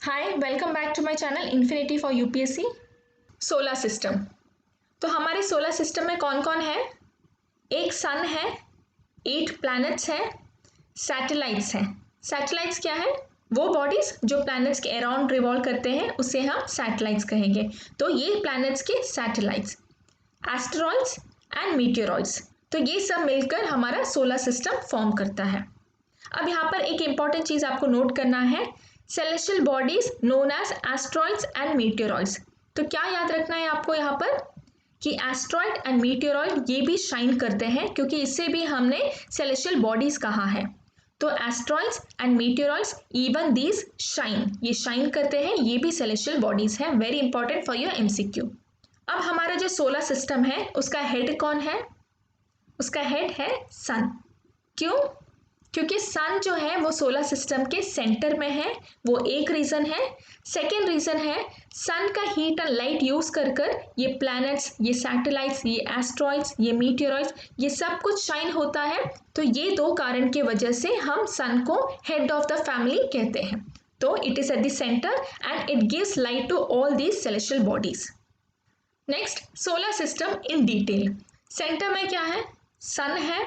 Hi, welcome back to my channel infinity for UPSC. Solar system. तो हमारे solar system में कौन कौन है? एक सन है, 8 प्लैनेट्स हैं, सैटेलाइट्स हैं। सैटेलाइट्स क्या है? वो बॉडीज जो प्लैनेट्स के अराउंड रिवॉल्व करते हैं उसे हम सैटेलाइट्स कहेंगे। तो ये प्लैनेट्स के सैटेलाइट्स, एस्टेरॉइड्स एंड मीटियोरॉइड्स। तो ये सब मिलकर हमारा सोलर सिस्टम फॉर्म करता है। अब यहाँ पर एक इंपॉर्टेंट चीज आपको नोट करना है, celestial bodies known as asteroids and meteoroids. तो क्या याद रखना है आपको यहाँ पर कि एस्ट्रॉइड एंड मीटियोरॉइड ये भी शाइन करते हैं, क्योंकि इससे भी हमने सेलेस्टियल बॉडीज कहा है। तो asteroids and meteoroids even these shine, ये शाइन करते हैं, ये भी सेलेस्टियल बॉडीज हैं। Very important for your MCQ. अब हमारा जो सोलर सिस्टम है उसका हेड कौन है? उसका हेड है सन। क्यों? क्योंकि सन जो है वो सोलर सिस्टम के सेंटर में है, वो एक रीजन है। सेकेंड रीजन है, सन का हीट एंड लाइट यूज कर ये प्लैनेट्स, ये सैटेलाइट्स, ये एस्ट्रॉइड्स, ये मीटियोरॉइड्स, ये सब कुछ शाइन होता है। तो ये दो कारण की वजह से हम सन को हेड ऑफ द फैमिली कहते हैं। तो it is at the centre and it gives light to all these celestial bodies. Next, solar system in detail. Centre में क्या है? सन है।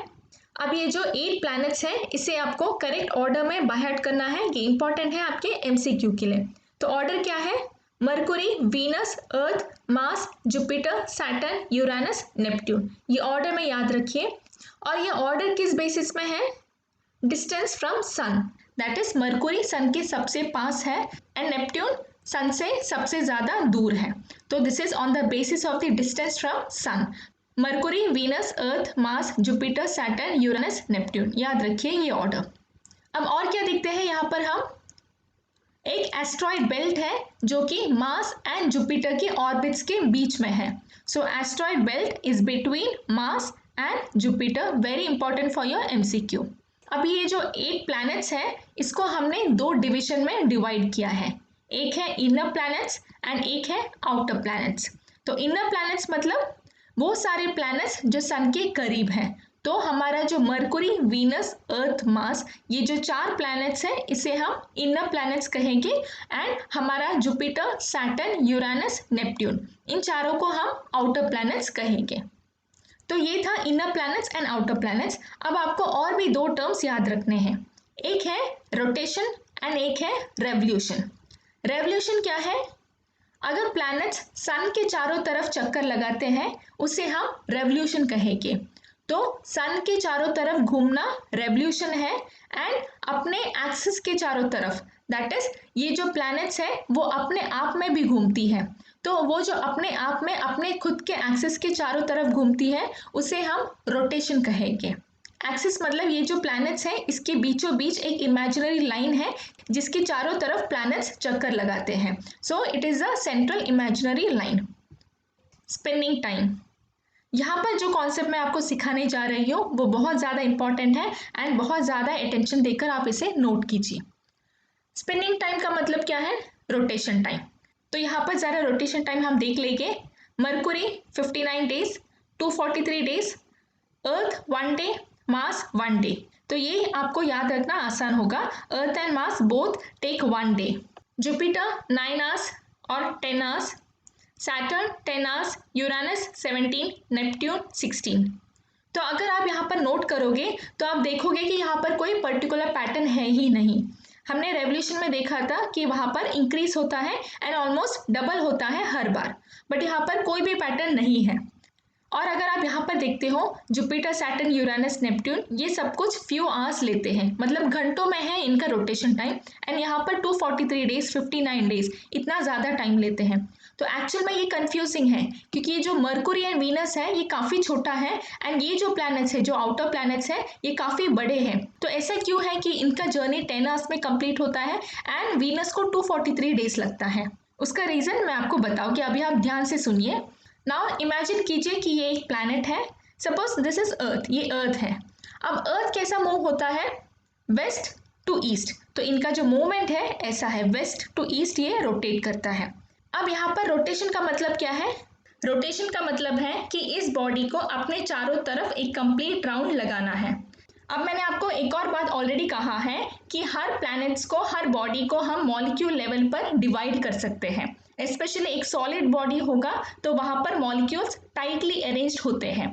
अब ये जो 8 प्लैनेट्स हैं इसे आपको करेक्ट ऑर्डर में बाय हार्ट करना है, ये इंपॉर्टेंट है आपके एमसीक्यू के लिए। तो ऑर्डर क्या है? Mercury, Venus, Earth, Mars, Jupiter, Saturn, Uranus, Neptune. ये ऑर्डर में याद रखिए। और ये ऑर्डर किस बेसिस में है? Distance from sun, that is Mercury sun के सबसे पास है एंड नेपट्यून सन से सबसे ज्यादा दूर है। तो this is on the basis of the distance from sun. Mercury, Venus, Earth, Mars, Jupiter, Saturn, Uranus, Neptune, याद रखिए ये ऑर्डर। अब और क्या देखते हैं यहाँ पर हम? एक एस्ट्रॉइड बेल्ट है जो कि मार्स एंड जुपिटर के ऑर्बिट्स के बीच में है। So asteroid belt is between Mars and Jupiter, very important for your MCQ. अब ये जो 8 प्लैनेट्स है इसको हमने 2 डिविजन में डिवाइड किया है। एक है इनर प्लैनेट्स एंड एक है आउटर प्लैनेट्स। तो इनर प्लैनेट्स मतलब वो सारे प्लैनेट्स जो सन के करीब हैं। तो हमारा जो मरकुरी, वीनस, अर्थ, मार्स, ये जो 4 प्लैनेट्स हैं इसे हम इनर प्लैनेट्स कहेंगे एंड हमारा जुपिटर, सैटर्न, यूरेनस, नेपट्यून, इन चारों को हम आउटर प्लैनेट्स कहेंगे। तो ये था inner planets and outer planets. अब आपको और भी 2 टर्म्स याद रखने हैं, एक है रोटेशन एंड एक है रेवोल्यूशन। रेवोल्यूशन क्या है? अगर प्लैनेट्स सन के चारों तरफ चक्कर लगाते हैं उसे हम रेवोल्यूशन कहेंगे। तो सन के चारों तरफ घूमना रेवोल्यूशन है एंड अपने एक्सिस के चारों तरफ, दैट इज ये जो प्लैनेट्स है वो अपने आप में भी घूमती है। तो वो जो अपने आप में अपने खुद के एक्सिस के चारों तरफ घूमती है उसे हम रोटेशन कहेंगे। एक्सिस मतलब ये जो प्लैनेट्स हैं इसके बीचों बीच एक इमेजिनरी लाइन है जिसके चारों तरफ प्लैनेट्स चक्कर लगाते हैं। So it is a central imaginary line. Spinning time, यहाँ पर जो कॉन्सेप्ट मैं आपको सिखाने जा रही हूँ वो बहुत ज़्यादा इंपॉर्टेंट है एंड बहुत ज़्यादा अटेंशन देकर आप इसे नोट कीजिए। स्पिनिंग टाइम का मतलब क्या है? Rotation time. तो यहाँ पर ज़रा रोटेशन टाइम हम देख लेंगे। Mercury 59 days, 243 days, Earth 1 day, Mars 1 day. तो ये आपको याद रखना आसान होगा, Earth and Mars both take 1 day. Jupiter 9 hours और 10 hours, Saturn 10 hours, Uranus 17, Neptune 16। तो अगर आप यहाँ पर नोट करोगे तो आप देखोगे कि यहाँ पर कोई पर्टिकुलर पैटर्न है ही नहीं। हमने रेवोल्यूशन में देखा था कि वहाँ पर इंक्रीज होता है एंड ऑलमोस्ट डबल होता है हर बार, बट यहाँ पर कोई भी पैटर्न नहीं है। और अगर आप यहाँ पर देखते हो जुपिटर, सैटर्न, यूरेनस, नेपट्यून ये सब कुछ फ्यू आवर्स लेते हैं, मतलब घंटों में है इनका रोटेशन टाइम। एंड यहाँ पर 243 डेज, 59 डेज, इतना ज़्यादा टाइम लेते हैं। तो एक्चुअल में ये कंफ्यूजिंग है क्योंकि ये जो मरकुरी एंड वीनस है ये काफ़ी छोटा है एंड ये जो प्लैनेट्स है, जो आउटर प्लैनेट्स है, ये काफ़ी बड़े हैं। तो ऐसा क्यों है कि इनका जर्नी 10 आवर्स में कंप्लीट होता है एंड वीनस को 243 डेज लगता है? उसका रीज़न मैं आपको बताऊँ, कि अभी आप ध्यान से सुनिए। नाउ इमेजिन कीजिए कि ये एक प्लैनेट है, सपोज दिस इज अर्थ, ये अर्थ है। अब अर्थ कैसा मूव होता है? West to east. तो इनका जो मूवमेंट है ऐसा है, वेस्ट टू ईस्ट ये रोटेट करता है। अब यहाँ पर रोटेशन का मतलब क्या है? रोटेशन का मतलब है कि इस बॉडी को अपने चारों तरफ एक कंप्लीट राउंड लगाना है। अब मैंने आपको एक और बात ऑलरेडी कहा है कि हर प्लैनेट्स को, हर बॉडी को हम मॉलिक्यूल लेवल पर डिवाइड कर सकते हैं। स्पेशली एक सॉलिड बॉडी होगा तो वहां पर मॉलिक्यूल्स टाइटली अरेंज्ड होते हैं।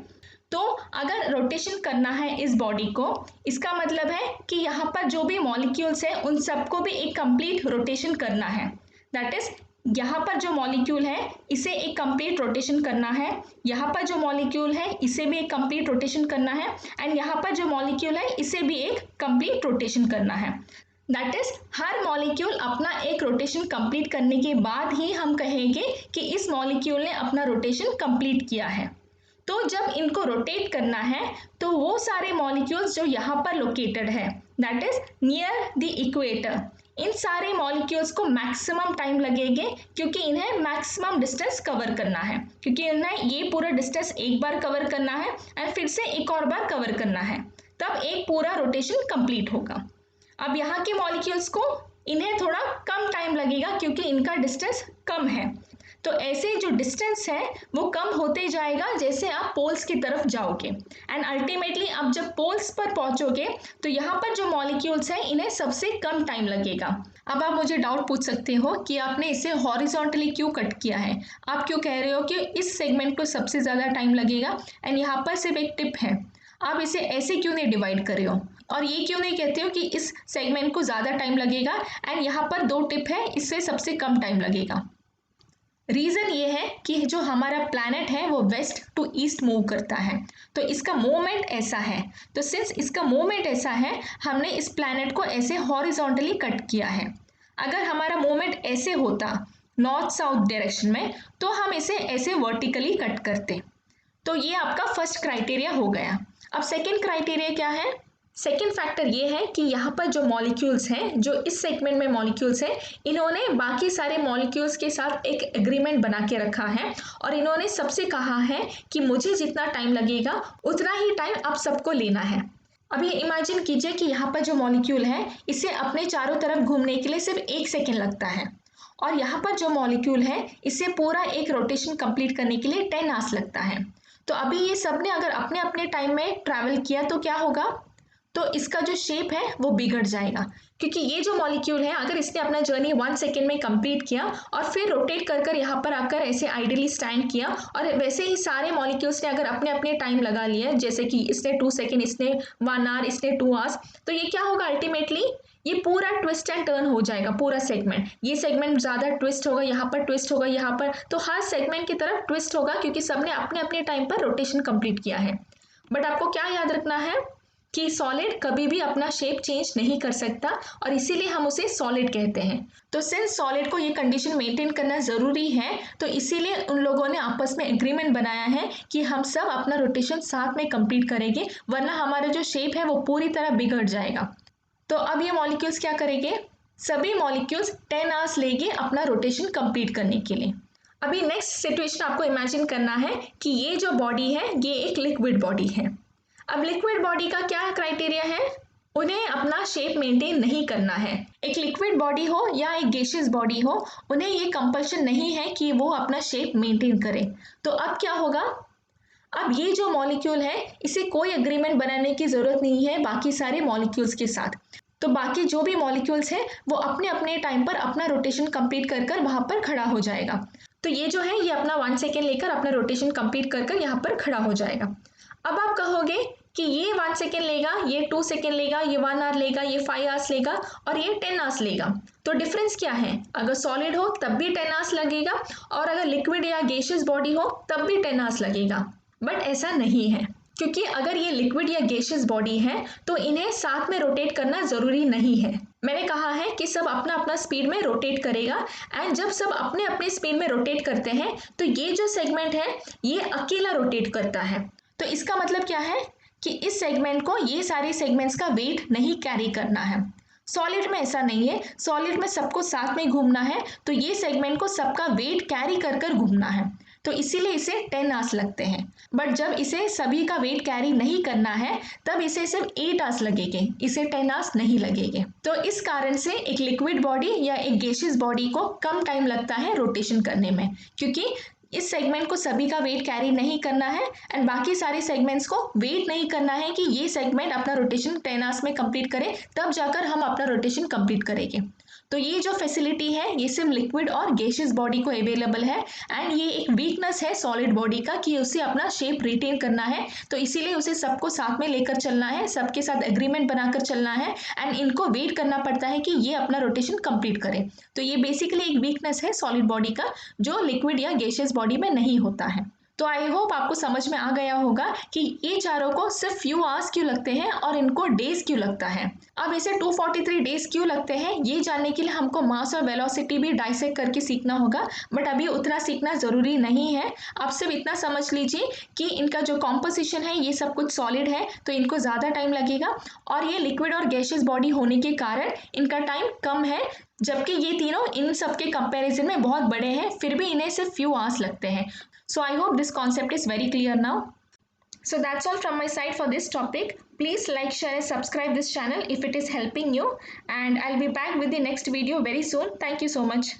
तो अगर रोटेशन करना है इस बॉडी को, इसका मतलब है कि यहाँ पर जो भी मॉलिक्यूल्स है उन सबको भी एक कंप्लीट रोटेशन करना है। दैट इज यहाँ पर जो मॉलिक्यूल है इसे एक कंप्लीट रोटेशन करना है, यहाँ पर जो मॉलिक्यूल है इसे भी एक कंप्लीट रोटेशन करना है, एंड यहाँ पर जो मॉलिक्यूल है इसे भी एक कंप्लीट रोटेशन करना है। दैट इज हर मॉलिक्यूल अपना एक रोटेशन कंप्लीट करने के बाद ही हम कहेंगे कि इस मॉलिक्यूल ने अपना रोटेशन कंप्लीट किया है। तो जब इनको रोटेट करना है तो वो सारे मॉलिक्यूल्स जो यहाँ पर लोकेटेड है, that is near the equator, इन सारे मॉलिक्यूल्स को मैक्सिमम टाइम लगेंगे क्योंकि इन्हें मैक्सिमम डिस्टेंस कवर करना है, क्योंकि इन्हें ये पूरा डिस्टेंस एक बार कवर करना है एंड फिर से एक और बार कवर करना है, तब एक पूरा रोटेशन कंप्लीट होगा। अब यहाँ के मॉलिक्यूल्स को इन्हें थोड़ा कम टाइम लगेगा क्योंकि इनका डिस्टेंस कम है। तो ऐसे जो डिस्टेंस है वो कम होते जाएगा जैसे आप पोल्स की तरफ जाओगे, एंड अल्टीमेटली आप जब पोल्स पर पहुंचोगे तो यहाँ पर जो मॉलिक्यूल्स हैं इन्हें सबसे कम टाइम लगेगा। अब आप मुझे डाउट पूछ सकते हो कि आपने इसे हॉरिजॉन्टली क्यों कट किया है, आप क्यों कह रहे हो कि इस सेगमेंट को सबसे ज़्यादा टाइम लगेगा एंड यहाँ पर सिर्फ एक टिप है, आप इसे ऐसे क्यों नहीं डिवाइड कर रहे हो, और ये क्यों नहीं कहते हो कि इस सेगमेंट को ज़्यादा टाइम लगेगा एंड यहाँ पर 2 टिप है इससे सबसे कम टाइम लगेगा। रीज़न ये है कि जो हमारा प्लैनेट है वो वेस्ट टू ईस्ट मूव करता है, तो इसका मूवमेंट ऐसा है। तो सिंस इसका मूवमेंट ऐसा है हमने इस प्लैनेट को ऐसे हॉरिजॉन्टली कट किया है। अगर हमारा मूवमेंट ऐसे होता नॉर्थ साउथ डायरेक्शन में तो हम इसे ऐसे वर्टिकली कट करते। तो ये आपका फर्स्ट क्राइटेरिया हो गया। अब सेकेंड क्राइटेरिया क्या है? सेकेंड फैक्टर ये है कि यहाँ पर जो मॉलिक्यूल्स हैं, जो इस सेगमेंट में मॉलिक्यूल्स हैं, इन्होंने बाकी सारे मॉलिक्यूल्स के साथ एक एग्रीमेंट बना के रखा है और इन्होंने सबसे कहा है कि मुझे जितना टाइम लगेगा उतना ही टाइम आप सबको लेना है। अब ये इमेजिन कीजिए कि यहाँ पर जो मॉलिक्यूल है इसे अपने चारों तरफ घूमने के लिए सिर्फ 1 सेकेंड लगता है, और यहाँ पर जो मॉलिक्यूल है इसे पूरा एक रोटेशन कंप्लीट करने के लिए 10 आवर्स लगता है। तो अभी ये सब ने अगर अपने अपने टाइम में ट्रैवल किया तो क्या होगा? तो इसका जो शेप है वो बिगड़ जाएगा, क्योंकि ये जो मॉलिक्यूल है अगर इसने अपना जर्नी 1 सेकेंड में कंप्लीट किया और फिर रोटेट कर कर यहाँ पर आकर ऐसे आइडियली स्टैंड किया, और वैसे ही सारे मॉलिक्यूल्स ने अगर अपने अपने टाइम लगा लिया, जैसे कि इसने 2 सेकेंड, इसने 1 आवर, इसने 2 आवर्स, तो ये क्या होगा अल्टीमेटली? ये पूरा ट्विस्ट एंड टर्न हो जाएगा पूरा सेगमेंट। ये सेगमेंट ज़्यादा ट्विस्ट होगा, यहाँ पर ट्विस्ट होगा, यहाँ पर, तो हर सेगमेंट की तरफ ट्विस्ट होगा क्योंकि सबने अपने अपने टाइम पर रोटेशन कंप्लीट किया है। बट आपको क्या याद रखना है कि सॉलिड कभी भी अपना शेप चेंज नहीं कर सकता और इसीलिए हम उसे सॉलिड कहते हैं। तो सिंस सॉलिड को ये कंडीशन मेंटेन करना ज़रूरी है तो इसीलिए उन लोगों ने आपस में एग्रीमेंट बनाया है कि हम सब अपना रोटेशन साथ में कंप्लीट करेंगे, वरना हमारा जो शेप है वो पूरी तरह बिगड़ जाएगा। तो अब ये मॉलिक्यूल्स क्या करेंगे? सभी मॉलिक्यूल्स 10 आवर्स लेंगे अपना रोटेशन कंप्लीट करने के लिए। अभी नेक्स्ट सिचुएशन आपको इमेजिन करना है कि ये जो बॉडी है ये एक लिक्विड बॉडी है। अब लिक्विड बॉडी का क्या क्राइटेरिया है? उन्हें अपना शेप मेंटेन नहीं करना है। एक लिक्विड बॉडी हो या एक गैसियस बॉडी हो, उन्हें ये कंपल्शन नहीं है कि वो अपना शेप मेंटेन करे। तो अब क्या होगा? अब ये जो मॉलिक्यूल है इसे कोई एग्रीमेंट बनाने की ज़रूरत नहीं है बाकी सारे मॉलिक्यूल्स के साथ। तो बाकी जो भी मॉलिक्यूल्स हैं वो अपने अपने टाइम पर अपना रोटेशन कंप्लीट कर कर वहाँ पर खड़ा हो जाएगा। तो ये जो है ये अपना 1 सेकेंड लेकर अपना रोटेशन कंप्लीट कर कर यहाँ पर खड़ा हो जाएगा। अब आप कहोगे कि ये 1 सेकेंड लेगा, ये 2 सेकेंड लेगा, ये 1 आवर लेगा, ये 5 आवर्स लेगा और ये 10 आवर्स लेगा। तो डिफरेंस क्या है? अगर सॉलिड हो तब भी 10 आवर्स लगेगा और अगर लिक्विड या गैसियस बॉडी हो तब भी 10 आवर्स लगेगा। बट ऐसा नहीं है, क्योंकि अगर ये लिक्विड या गैसियस बॉडी है तो इन्हें साथ में रोटेट करना ज़रूरी नहीं है। मैंने कहा है कि सब अपना अपना स्पीड में रोटेट करेगा, एंड जब सब अपने अपने स्पीड में रोटेट करते हैं तो ये जो सेगमेंट है ये अकेला रोटेट करता है। तो इसका मतलब क्या है कि इस सेगमेंट को ये सारे सेगमेंट्स का वेट नहीं कैरी करना है। सॉलिड में ऐसा नहीं है, सॉलिड में सबको साथ में घूमना है तो ये सेगमेंट को सबका वेट कैरी कर कर घूमना है, तो इसीलिए इसे 10 आवर्स लगते हैं। बट जब इसे सभी का वेट कैरी नहीं करना है तब इसे सिर्फ 8 आवर्स लगेंगे, इसे 10 आवर्स नहीं लगेंगे। तो इस कारण से एक लिक्विड बॉडी या एक गैसियस बॉडी को कम टाइम लगता है रोटेशन करने में, क्योंकि इस सेगमेंट को सभी का वेट कैरी नहीं करना है एंड बाकी सारे सेगमेंट्स को वेट नहीं करना है कि ये सेगमेंट अपना रोटेशन 10 आवर्स में कंप्लीट करे, तब जाकर हम अपना रोटेशन कंप्लीट करेंगे। तो ये जो फैसिलिटी है ये सिर्फ लिक्विड और गैसियस बॉडी को अवेलेबल है एंड ये एक वीकनेस है सॉलिड बॉडी का कि उसे अपना शेप रिटेन करना है, तो इसीलिए उसे सबको साथ में लेकर चलना है, सबके साथ एग्रीमेंट बनाकर चलना है एंड इनको वेट करना पड़ता है कि ये अपना रोटेशन कंप्लीट करे। तो ये बेसिकली एक वीकनेस है सॉलिड बॉडी का जो लिक्विड या गैसियस बॉडी में नहीं होता है। तो आई होप आपको समझ में आ गया होगा कि ये चारों को सिर्फ फ्यू आवर्स क्यों लगते हैं और इनको डेज क्यों लगता है। अब इसे 243 डेज क्यों लगते हैं ये जानने के लिए हमको मास और वेलोसिटी भी डाइसेक्ट करके सीखना होगा, बट अभी उतना सीखना ज़रूरी नहीं है। आप सिर्फ इतना समझ लीजिए कि इनका जो कॉम्पोजिशन है ये सब कुछ सॉलिड है तो इनको ज़्यादा टाइम लगेगा और ये लिक्विड और गैसियस बॉडी होने के कारण इनका टाइम कम है, जबकि ये तीनों इन सब के कंपैरिजन में बहुत बड़े हैं, फिर भी इन्हें सिर्फ फ्यू आवर्स लगते हैं। So I hope this concept is very clear now. So that's all from my side for this topic. Please like, share and subscribe this channel if it is helping you, and I'll be back with the next video very soon. Thank you so much.